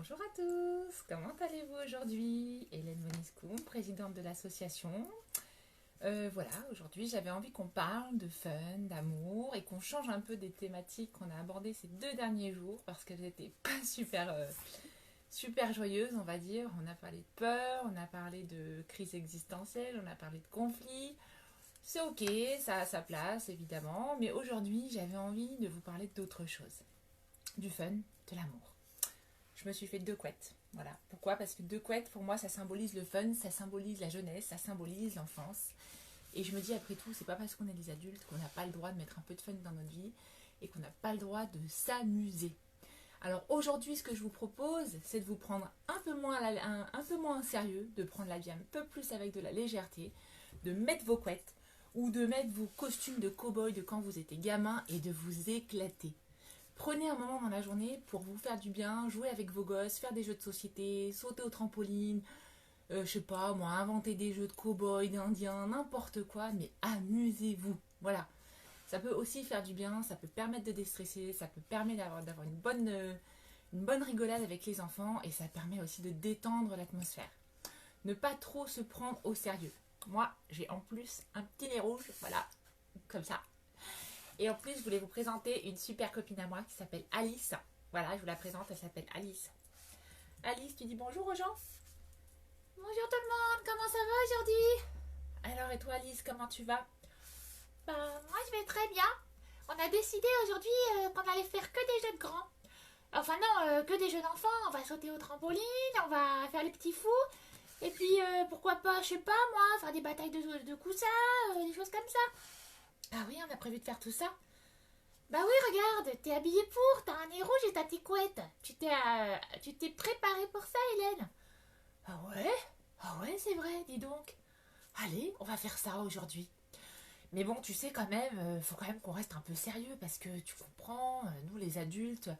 Bonjour à tous, comment allez-vous aujourd'hui? Hélène Moniscoum, présidente de l'association. Voilà, aujourd'hui j'avais envie qu'on parle de fun, d'amour et qu'on change un peu des thématiques qu'on a abordées ces 2 derniers jours parce qu'elles n'étaient pas super joyeuses, on va dire. On a parlé de peur, on a parlé de crise existentielle, on a parlé de conflit. C'est ok, ça a sa place évidemment, mais aujourd'hui j'avais envie de vous parler d'autre chose. Du fun, de l'amour. Je me suis fait 2 couettes. Voilà. Pourquoi? Parce que 2 couettes, pour moi, ça symbolise le fun, ça symbolise la jeunesse, ça symbolise l'enfance. Et je me dis, après tout, c'est pas parce qu'on est des adultes qu'on n'a pas le droit de mettre un peu de fun dans notre vie et qu'on n'a pas le droit de s'amuser. Alors aujourd'hui, ce que je vous propose, c'est de vous prendre un peu moins sérieux, de prendre la vie un peu plus avec de la légèreté, de mettre vos couettes ou de mettre vos costumes de cow-boy de quand vous étiez gamin et de vous éclater. Prenez un moment dans la journée pour vous faire du bien, jouer avec vos gosses, faire des jeux de société, sauter au trampoline, je sais pas moi, inventer des jeux de cow-boy, d'indiens, n'importe quoi, mais amusez-vous. Voilà. Ça peut aussi faire du bien, ça peut permettre de déstresser, ça peut permettre d'avoir une bonne rigolade avec les enfants et ça permet aussi de détendre l'atmosphère. Ne pas trop se prendre au sérieux. Moi, j'ai en plus un petit nez rouge, voilà, comme ça. Et en plus, je voulais vous présenter une super copine à moi qui s'appelle Alice. Voilà, je vous la présente, elle s'appelle Alice. Alice, tu dis bonjour aux gens? Bonjour tout le monde, comment ça va aujourd'hui? Alors, et toi Alice, comment tu vas? Moi je vais très bien. On a décidé aujourd'hui qu'on allait faire que des jeux de grands. Enfin non, que des jeux d'enfants. On va sauter au trampoline, on va faire les petits fous. Et puis pourquoi pas, je sais pas moi, faire des batailles de coussins, des choses comme ça. Ah oui, on a prévu de faire tout ça. Bah oui, regarde, t'es habillée pour, t'as un nez rouge et ta petite couette. Tu t'es préparée pour ça, Hélène. Ah ouais? Ah ouais, c'est vrai, dis donc. Allez, on va faire ça aujourd'hui. Mais bon, tu sais quand même, faut quand même qu'on reste un peu sérieux parce que tu comprends, nous les adultes,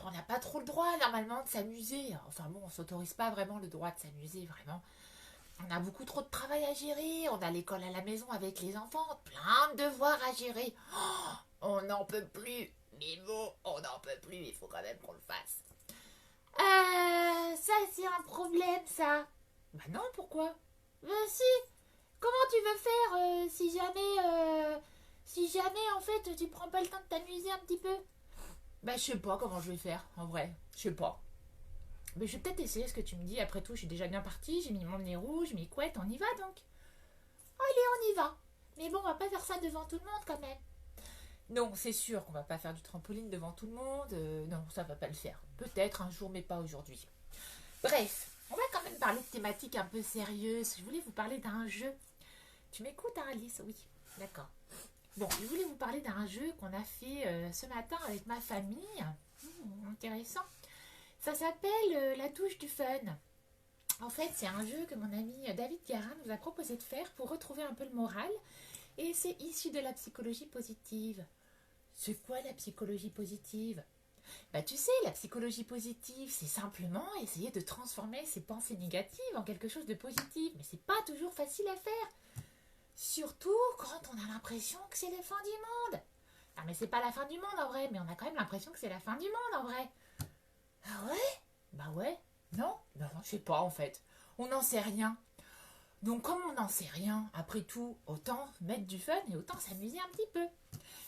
on n'a pas trop le droit normalement de s'amuser. Enfin bon, on s'autorise pas vraiment le droit de s'amuser, vraiment. On a beaucoup trop de travail à gérer, on a l'école à la maison avec les enfants, plein de devoirs à gérer. Oh, on n'en peut plus. Mais bon, on n'en peut plus, il faut quand même qu'on le fasse. Ça c'est un problème ça. Bah non, pourquoi? Si, comment tu veux faire si jamais en fait tu prends pas le temps de t'amuser un petit peu? Bah je sais pas comment je vais faire, en vrai. Je sais pas. Mais je vais peut-être essayer ce que tu me dis. Après tout, je suis déjà bien partie, j'ai mis mon nez rouge, mes couettes, on y va donc. Allez, on y va. Mais bon, on va pas faire ça devant tout le monde quand même. Non, c'est sûr qu'on va pas faire du trampoline devant tout le monde. Non, ça va pas le faire. Peut-être un jour, mais pas aujourd'hui. Bref, on va quand même parler de thématiques un peu sérieuses. Je voulais vous parler d'un jeu. Tu m'écoutes, hein, Alice? Oui, d'accord. Bon, je voulais vous parler d'un jeu qu'on a fait ce matin avec ma famille. Intéressant. Ça s'appelle La touche du fun. En fait, c'est un jeu que mon ami David Guérin nous a proposé de faire pour retrouver un peu le moral. Et c'est issu de la psychologie positive. C'est quoi la psychologie positive? Bah tu sais, la psychologie positive, c'est simplement essayer de transformer ses pensées négatives en quelque chose de positif. Mais c'est pas toujours facile à faire. Surtout quand on a l'impression que c'est la fin du monde. Non mais c'est pas la fin du monde en vrai, mais on a quand même l'impression que c'est la fin du monde en vrai. Ah ouais? Bah ouais, non? Non, je sais pas en fait. On n'en sait rien. Donc comme on n'en sait rien, après tout, autant mettre du fun et autant s'amuser un petit peu.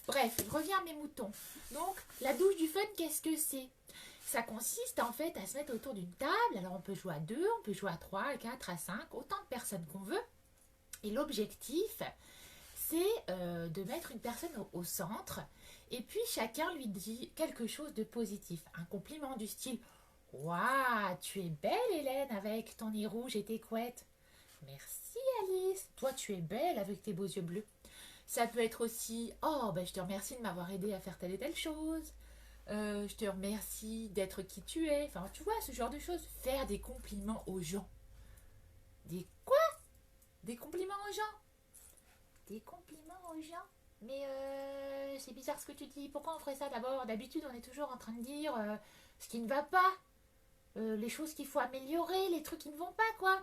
Bref, je reviens à mes moutons. Donc, la douche du fun, qu'est-ce que c'est? Ça consiste en fait à se mettre autour d'une table. Alors on peut jouer à 2, on peut jouer à 3, à 4, à 5, autant de personnes qu'on veut. Et l'objectif, c'est de mettre une personne au centre. Et puis chacun lui dit quelque chose de positif. Un compliment du style: Waouh, tu es belle Hélène avec ton nez rouge et tes couettes. Merci Alice, toi tu es belle avec tes beaux yeux bleus. Ça peut être aussi: Oh, ben, je te remercie de m'avoir aidé à faire telle et telle chose. Je te remercie d'être qui tu es. Enfin, tu vois, ce genre de choses. Faire des compliments aux gens. Des quoi? Des compliments aux gens? Des compliments aux gens? Mais c'est bizarre ce que tu dis. Pourquoi on ferait ça d'abord? D'habitude, on est toujours en train de dire ce qui ne va pas, les choses qu'il faut améliorer, les trucs qui ne vont pas, quoi.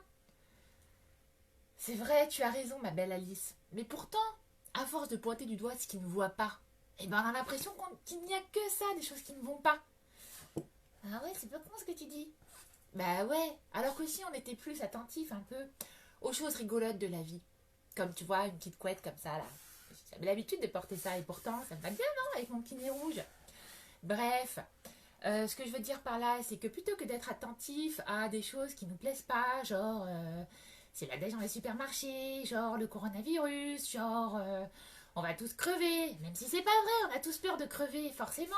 C'est vrai, tu as raison, ma belle Alice. Mais pourtant, à force de pointer du doigt ce qui ne voit pas, eh ben on a l'impression qu'il n'y a que ça, des choses qui ne vont pas. Ah ouais, c'est pas con ce que tu dis. Bah ouais, alors que si on était plus attentif un peu aux choses rigolotes de la vie. Comme tu vois, une petite couette comme ça là. J'avais l'habitude de porter ça et pourtant ça me va bien, non, avec mon petit nez rouge. Bref, ce que je veux dire par là, c'est que plutôt que d'être attentif à des choses qui nous plaisent pas, genre c'est la dèche dans les supermarchés, genre le coronavirus, genre on va tous crever, même si c'est pas vrai, on a tous peur de crever, forcément.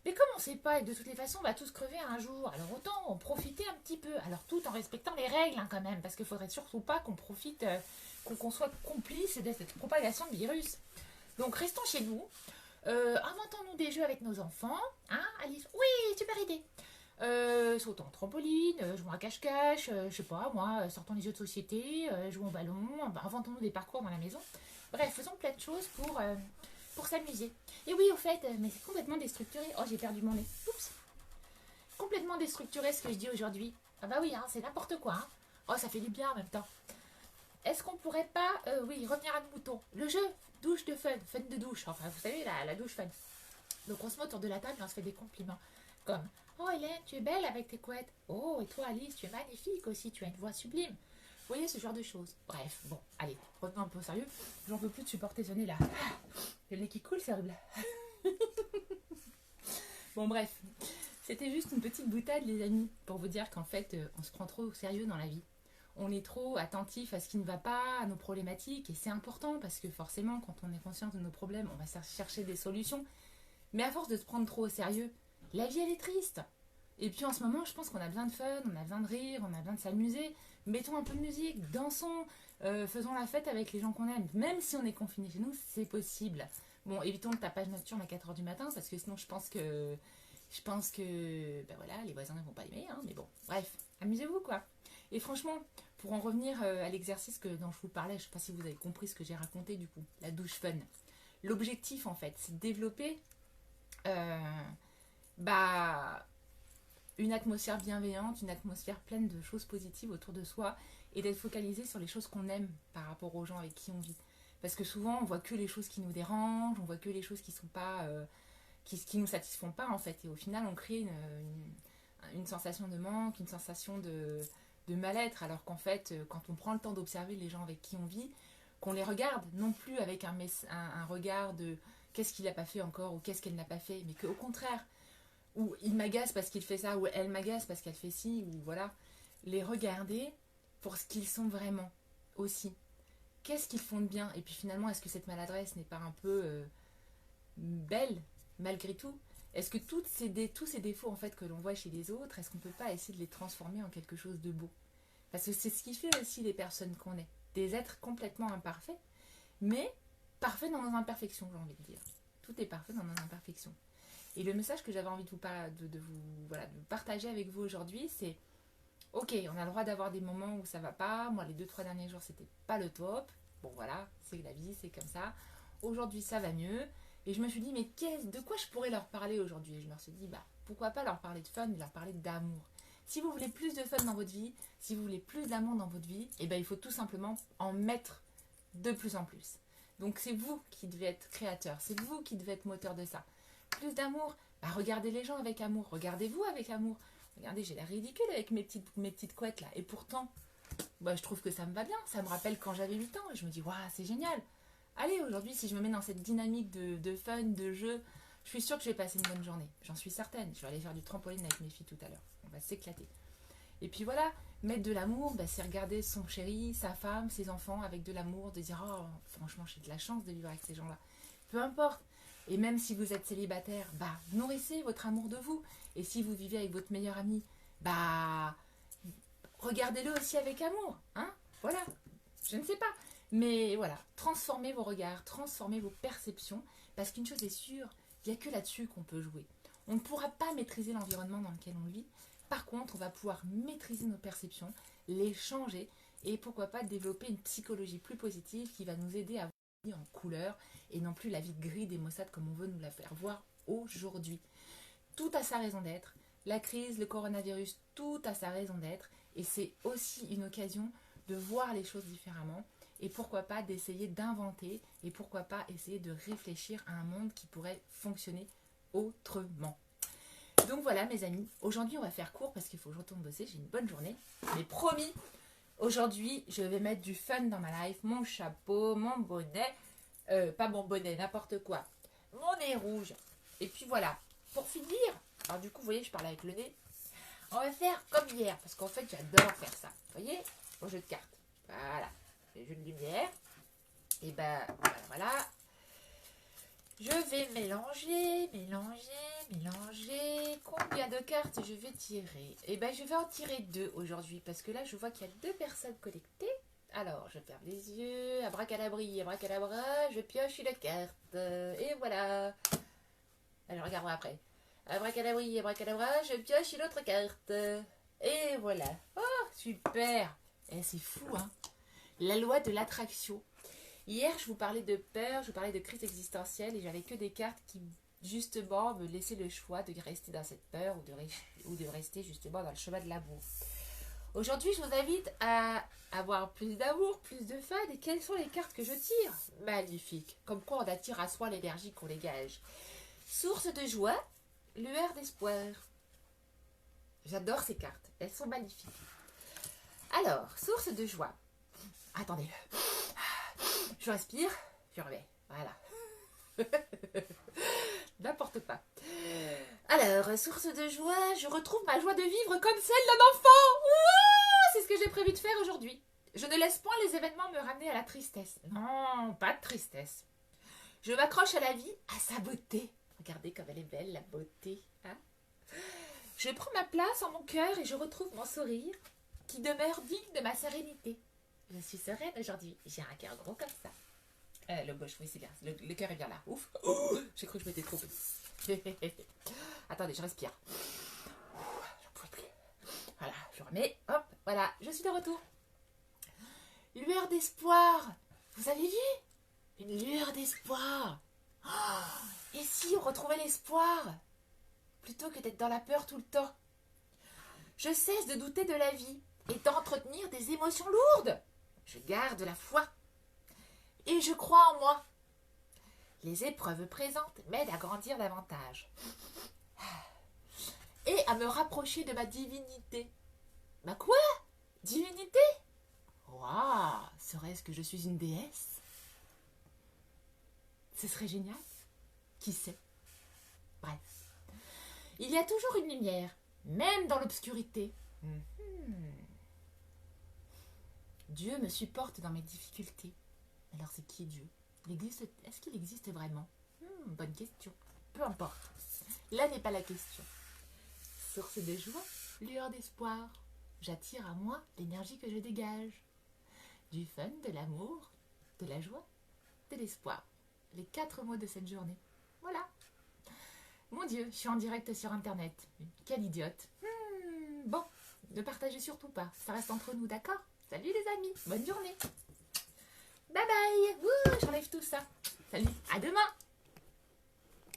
Mais comme on sait pas et de toutes les façons on va tous crever un jour, alors autant en profiter un petit peu, alors tout en respectant les règles hein, quand même, parce qu'il faudrait surtout pas qu'on profite, qu'on soit complice de cette propagation de virus. Donc restons chez nous, inventons-nous des jeux avec nos enfants. Hein, Alice? Oui, super idée. Sautons en trampoline, jouons à cache-cache, je sais pas, moi, sortons les jeux de société, jouons au ballon, bah, inventons-nous des parcours dans la maison. Bref, faisons plein de choses pour s'amuser. Et oui, au fait, mais c'est complètement déstructuré. Oh, j'ai perdu mon nez. Oups. Complètement déstructuré ce que je dis aujourd'hui. Ah bah oui, hein, c'est n'importe quoi. Hein. Oh, ça fait du bien en même temps. Est-ce qu'on pourrait pas, oui, revenir à nos moutons? Le jeu, douche de fun, fun de douche. Enfin, vous savez, la douche fun. Donc on se met autour de la table et on se fait des compliments. Comme oh Hélène, tu es belle avec tes couettes. Oh, et toi Alice, tu es magnifique aussi, tu as une voix sublime. Vous voyez ce genre de choses. Bref, bon, allez, revenons un peu au sérieux. J'en peux plus de supporter ce nez là. Le nez qui coule, c'est horrible. Bon, bref, c'était juste une petite boutade, les amis, pour vous dire qu'en fait, on se prend trop au sérieux dans la vie. On est trop attentif à ce qui ne va pas, à nos problématiques, et c'est important parce que forcément, quand on est conscient de nos problèmes, on va chercher des solutions. Mais à force de se prendre trop au sérieux, la vie elle est triste. Et puis en ce moment, je pense qu'on a besoin de fun, on a besoin de rire, on a besoin de s'amuser. Mettons un peu de musique, dansons, faisons la fête avec les gens qu'on aime. Même si on est confiné chez nous, c'est possible. Bon, évitons le tapage nocturne à 4h du matin parce que sinon je pense que ben voilà, les voisins ne vont pas aimer, hein, mais bon, bref, amusez-vous quoi. Et franchement, pour en revenir à l'exercice dont je vous parlais, je ne sais pas si vous avez compris ce que j'ai raconté du coup, la douche fun. L'objectif en fait, c'est de développer euh, bah, une atmosphère bienveillante, une atmosphère pleine de choses positives autour de soi et d'être focalisé sur les choses qu'on aime par rapport aux gens avec qui on vit. Parce que souvent, on voit que les choses qui nous dérangent, on voit que les choses qui sont pas, qui nous satisfont pas en fait. Et au final, on crée une sensation de manque, une sensation de mal-être. Alors qu'en fait, quand on prend le temps d'observer les gens avec qui on vit, qu'on les regarde non plus avec un regard de qu'est-ce qu'il n'a pas fait encore ou qu'est-ce qu'elle n'a pas fait, mais qu'au contraire, ou il m'agace parce qu'il fait ça, ou elle m'agace parce qu'elle fait ci, ou voilà, les regarder pour ce qu'ils sont vraiment aussi. Qu'est-ce qu'ils font de bien? Et puis finalement, est-ce que cette maladresse n'est pas un peu belle malgré tout? Est-ce que tous ces défauts en fait que l'on voit chez les autres, est-ce qu'on ne peut pas essayer de les transformer en quelque chose de beau? Parce que c'est ce qui fait aussi les personnes qu'on est. Des êtres complètement imparfaits, mais parfaits dans nos imperfections, j'ai envie de dire. Tout est parfait dans nos imperfections. Et le message que j'avais envie de partager avec vous aujourd'hui, c'est ok, on a le droit d'avoir des moments où ça va pas. Moi, les 2-3 derniers jours, c'était pas le top. Bon, voilà, c'est la vie, c'est comme ça. Aujourd'hui, ça va mieux. Et je me suis dit, mais de quoi je pourrais leur parler aujourd'hui? Et je me suis dit, bah, pourquoi pas leur parler de fun et leur parler d'amour. Si vous voulez plus de fun dans votre vie, si vous voulez plus d'amour dans votre vie, et ben, il faut tout simplement en mettre de plus en plus. Donc, c'est vous qui devez être créateur, c'est vous qui devez être moteur de ça. Plus d'amour, bah, regardez les gens avec amour, regardez-vous avec amour. Regardez, j'ai l'air ridicule avec mes petites couettes là. Et pourtant, bah, je trouve que ça me va bien. Ça me rappelle quand j'avais 8 ans. Et je me dis, waouh, c'est génial. Allez, aujourd'hui, si je me mets dans cette dynamique de fun, de jeu, je suis sûre que je vais passer une bonne journée. J'en suis certaine. Je vais aller faire du trampoline avec mes filles tout à l'heure. On va s'éclater. Et puis voilà, mettre de l'amour, bah, c'est regarder son chéri, sa femme, ses enfants avec de l'amour, de dire, oh, franchement, j'ai de la chance de vivre avec ces gens-là. Peu importe. Et même si vous êtes célibataire, bah, nourrissez votre amour de vous. Et si vous vivez avec votre meilleur ami, bah, regardez-le aussi avec amour. Hein, voilà. Je ne sais pas. Mais voilà, transformez vos regards, transformez vos perceptions. Parce qu'une chose est sûre, il n'y a que là-dessus qu'on peut jouer. On ne pourra pas maîtriser l'environnement dans lequel on vit. Par contre, on va pouvoir maîtriser nos perceptions, les changer et pourquoi pas développer une psychologie plus positive qui va nous aider à voir la vie en couleur et non plus la vie grise et maussade comme on veut nous la faire voir aujourd'hui. Tout a sa raison d'être. La crise, le coronavirus, tout a sa raison d'être. Et c'est aussi une occasion de voir les choses différemment. Et pourquoi pas d'essayer d'inventer. Et pourquoi pas essayer de réfléchir à un monde qui pourrait fonctionner autrement. Donc voilà mes amis, aujourd'hui on va faire court parce qu'il faut que je retourne bosser, j'ai une bonne journée. Mais promis, aujourd'hui je vais mettre du fun dans ma life, mon chapeau, mon bonnet, pas mon bonnet, n'importe quoi, mon nez rouge. Et puis voilà, pour finir, alors du coup vous voyez je parle avec le nez, on va faire comme hier, parce qu'en fait j'adore faire ça. Vous voyez, au jeu de cartes, voilà, les jeux de lumière, et ben voilà. Je vais mélanger. Combien de cartes je vais tirer? Eh ben, je vais en tirer 2 aujourd'hui parce que là, je vois qu'il y a 2 personnes connectées. Alors, je ferme les yeux. Abracadabri, abracadabra. Je pioche une carte. Et voilà. Alors, je regarderai après. Abracadabri, abracadabra. Je pioche une autre carte. Et voilà. Oh, super. Eh, c'est fou, hein. La loi de l'attraction. Hier, je vous parlais de peur, je vous parlais de crise existentielle et j'avais que des cartes qui, justement, me laissaient le choix de rester dans cette peur ou de rester, justement, dans le chemin de l'amour. Aujourd'hui, je vous invite à avoir plus d'amour, plus de fun. Et quelles sont les cartes que je tire? Magnifique. Comme quoi, on attire à soi l'énergie qu'on dégage. Source de joie, lueur d'espoir. J'adore ces cartes. Elles sont magnifiques. Alors, source de joie. Attendez. Je respire, je remets. Voilà. N'importe quoi. Alors, source de joie, je retrouve ma joie de vivre comme celle d'un enfant. Ouah, c'est ce que j'ai prévu de faire aujourd'hui. Je ne laisse point les événements me ramener à la tristesse. Non, pas de tristesse. Je m'accroche à la vie, à sa beauté. Regardez comme elle est belle, la beauté. Hein? Je prends ma place en mon cœur et je retrouve mon sourire qui demeure digne de ma sérénité. Je suis sereine aujourd'hui. J'ai un cœur gros comme ça. Le gauche, oui, c'est bien. Le cœur est bien là. Ouf. Oh, j'ai cru que je m'étais trompée. Attendez, je respire. J'en pouvais plus. Voilà, je remets. Hop, voilà, je suis de retour. Lueur d'espoir. Vous avez vu? Une lueur d'espoir. Oh, et si on retrouvait l'espoir plutôt que d'être dans la peur tout le temps? Je cesse de douter de la vie et d'entretenir des émotions lourdes. Je garde la foi. Et je crois en moi. Les épreuves présentes m'aident à grandir davantage. Et à me rapprocher de ma divinité. Ma quoi? Divinité? Waouh! Serait-ce que je suis une déesse? Ce serait génial. Qui sait? Bref. Il y a toujours une lumière, même dans l'obscurité. Dieu me supporte dans mes difficultés. Alors c'est qui Dieu? Est-ce qu'il existe vraiment? Bonne question. Peu importe. Là n'est pas la question. Source de joie, lueur d'espoir. J'attire à moi l'énergie que je dégage. Du fun, de l'amour, de la joie, de l'espoir. Les 4 mots de cette journée. Voilà. Mon Dieu, je suis en direct sur Internet. Quelle idiote. Bon, ne partagez surtout pas. Ça reste entre nous, d'accord? Salut les amis, bonne journée. Bye bye. J'enlève tout ça. Salut, à demain.